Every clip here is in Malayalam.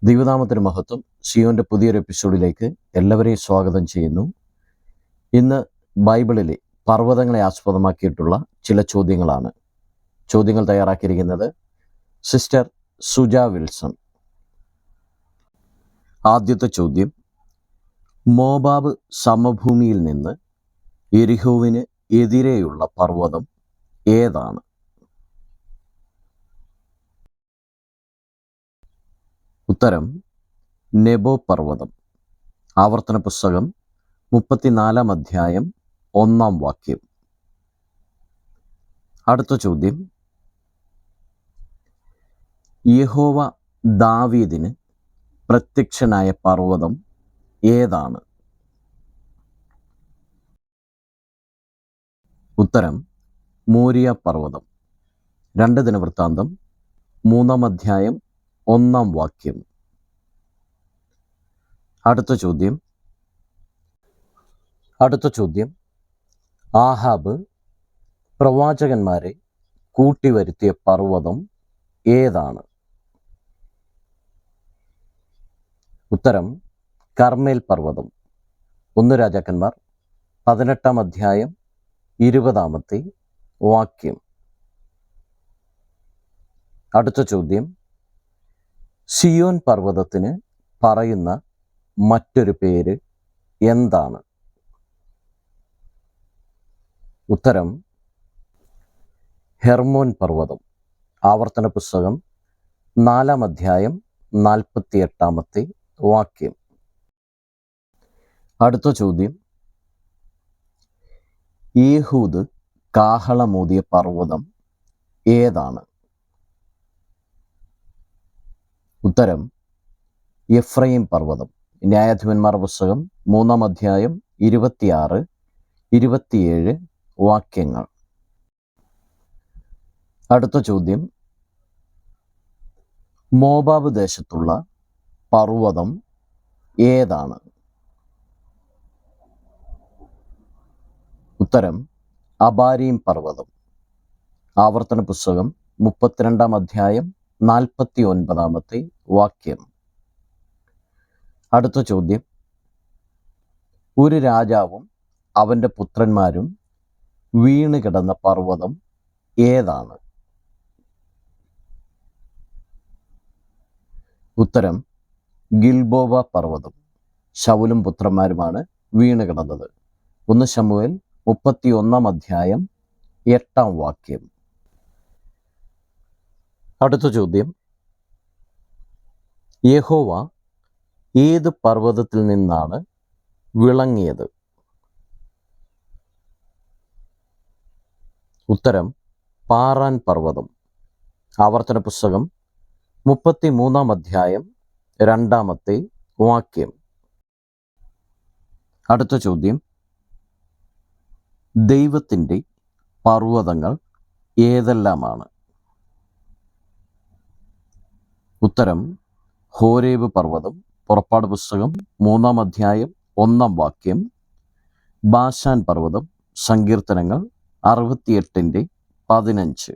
ദൈവനാമത്തിന് മഹത്വം. സിയോന്റെ പുതിയൊരു എപ്പിസോഡിലേക്ക് എല്ലാവരെയും സ്വാഗതം ചെയ്യുന്നു. ഇന്ന് ബൈബിളിലെ പർവ്വതങ്ങളെ ആസ്പദമാക്കിയിട്ടുള്ള ചില ചോദ്യങ്ങളാണ്. ചോദ്യങ്ങൾ തയ്യാറാക്കിയിരിക്കുന്നത് സിസ്റ്റർ സുജ വിൽസൺ. ആദ്യത്തെ ചോദ്യം: മോബാബ് സമഭൂമിയിൽ നിന്ന് യെരിഹോവിന് എതിരെയുള്ള പർവ്വതം ഏതാണ്? ഉത്തരം നെബോ പർവ്വതം. ആവർത്തന പുസ്തകം 34 അധ്യായം 1 വാക്യം. അടുത്ത ചോദ്യം: യഹോവ ദാവീദിന് പ്രത്യക്ഷനായ പർവ്വതം ഏതാണ്? ഉത്തരം മോരിയ പർവ്വതം. 2 ദിനവൃത്താന്തം 3 അധ്യായം 1 വാക്യം. അടുത്ത ചോദ്യം: ആഹാബ് പ്രവാചകന്മാരെ കൂട്ടിവരുത്തിയ പർവ്വതം ഏതാണ്? ഉത്തരം കർമ്മേൽ പർവ്വതം. 1 രാജാക്കന്മാർ 18 അധ്യായം 20 വാക്യം. അടുത്ത ചോദ്യം: സിയോൻ പർവ്വതത്തിന് പറയുന്ന മറ്റൊരു പേര് എന്താണ്? ഉത്തരം ഹെർമോൻ പർവ്വതം. ആവർത്തന പുസ്തകം 4 അധ്യായം 48 വാക്യം. അടുത്ത ചോദ്യം: യേഹൂദ് കാഹളമോദിയ പർവ്വതം ഏതാണ്? ഉത്തരം എഫ്രയീം പർവ്വതം. ന്യായാധിപന്മാർ പുസ്തകം 3 അധ്യായം 26, 27 വാക്യങ്ങൾ. അടുത്ത ചോദ്യം: മോബാബ് ദേശത്തുള്ള പർവ്വതം ഏതാണ്? ഉത്തരം അബാരീം പർവ്വതം. ആവർത്തന പുസ്തകം 32 അധ്യായം 49 വാക്യം. അടുത്ത ചോദ്യം: ഒരു രാജാവും അവൻ്റെ പുത്രന്മാരും വീണ് കിടന്ന പർവ്വതം ഏതാണ്? ഉത്തരം ഗിൽബോവ പർവ്വതം. ശൗലും പുത്രന്മാരുമാണ് വീണ് കിടന്നത്. 1 ശമൂവേൽ 31 അധ്യായം 8 വാക്യം. അടുത്ത ചോദ്യം: യഹോവ ഏത് പർവ്വതത്തിൽ നിന്നാണ് വിളങ്ങിയത്? ഉത്തരം പാറാൻ പർവ്വതം. ആവർത്തന പുസ്തകം 33 അധ്യായം 2 വാക്യം. അടുത്ത ചോദ്യം: ദൈവത്തിൻ്റെ പർവ്വതങ്ങൾ ഏതെല്ലാമാണ്? ഉത്തരം ഹോരേബ് പർവ്വതം. പുറപ്പാട് പുസ്തകം 3 അധ്യായം 1 വാക്യം. ബാശാൻ പർവ്വതം. സങ്കീർത്തനങ്ങൾ 68:15.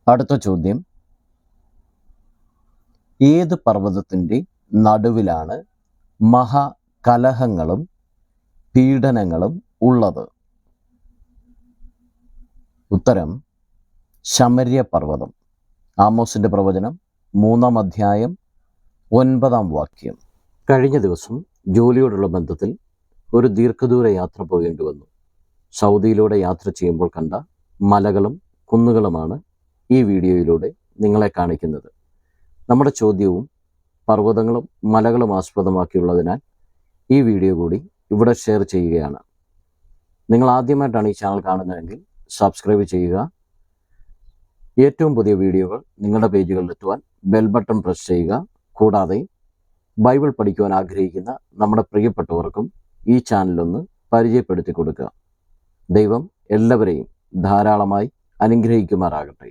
അടുത്ത ചോദ്യം: ഏത് പർവ്വതത്തിൻ്റെ നടുവിലാണ് മഹാകലഹങ്ങളും പീഡനങ്ങളും ഉള്ളത്? ഉത്തരം ശമര്യ പർവ്വതം. ആമോസിൻ്റെ പ്രവചനം 3 അധ്യായം 9 വാക്യം. കഴിഞ്ഞ ദിവസം ജോലിയോടുള്ള ബന്ധത്തിൽ ഒരു ദീർഘദൂര യാത്ര പോകേണ്ടി വന്നു. സൗദിയിലൂടെ യാത്ര ചെയ്യുമ്പോൾ കണ്ട മലകളും കുന്നുകളുമാണ് ഈ വീഡിയോയിലൂടെ നിങ്ങളെ കാണിക്കുന്നത്. നമ്മുടെ ചോദ്യവും പർവ്വതങ്ങളും മലകളും ആസ്പദമാക്കിയുള്ളതിനാൽ ഈ വീഡിയോ കൂടി ഇവിടെ ഷെയർ ചെയ്യുകയാണ്. നിങ്ങൾ ആദ്യമായിട്ടാണ് ഈ ചാനൽ കാണുന്നതെങ്കിൽ സബ്സ്ക്രൈബ് ചെയ്യുക. ഏറ്റവും പുതിയ വീഡിയോകൾ നിങ്ങളുടെ പേജുകളിലെത്തുവാൻ ബെൽ ബട്ടൺ പ്രസ് ചെയ്യുക. കൂടാതെ ബൈബിൾ പഠിക്കുവാൻ ആഗ്രഹിക്കുന്ന നമ്മുടെ പ്രിയപ്പെട്ടവർക്കും ഈ ചാനലൊന്ന് പരിചയപ്പെടുത്തി കൊടുക്കുക. ദൈവം എല്ലാവരെയും ധാരാളമായി അനുഗ്രഹിക്കുമാറാകട്ടെ.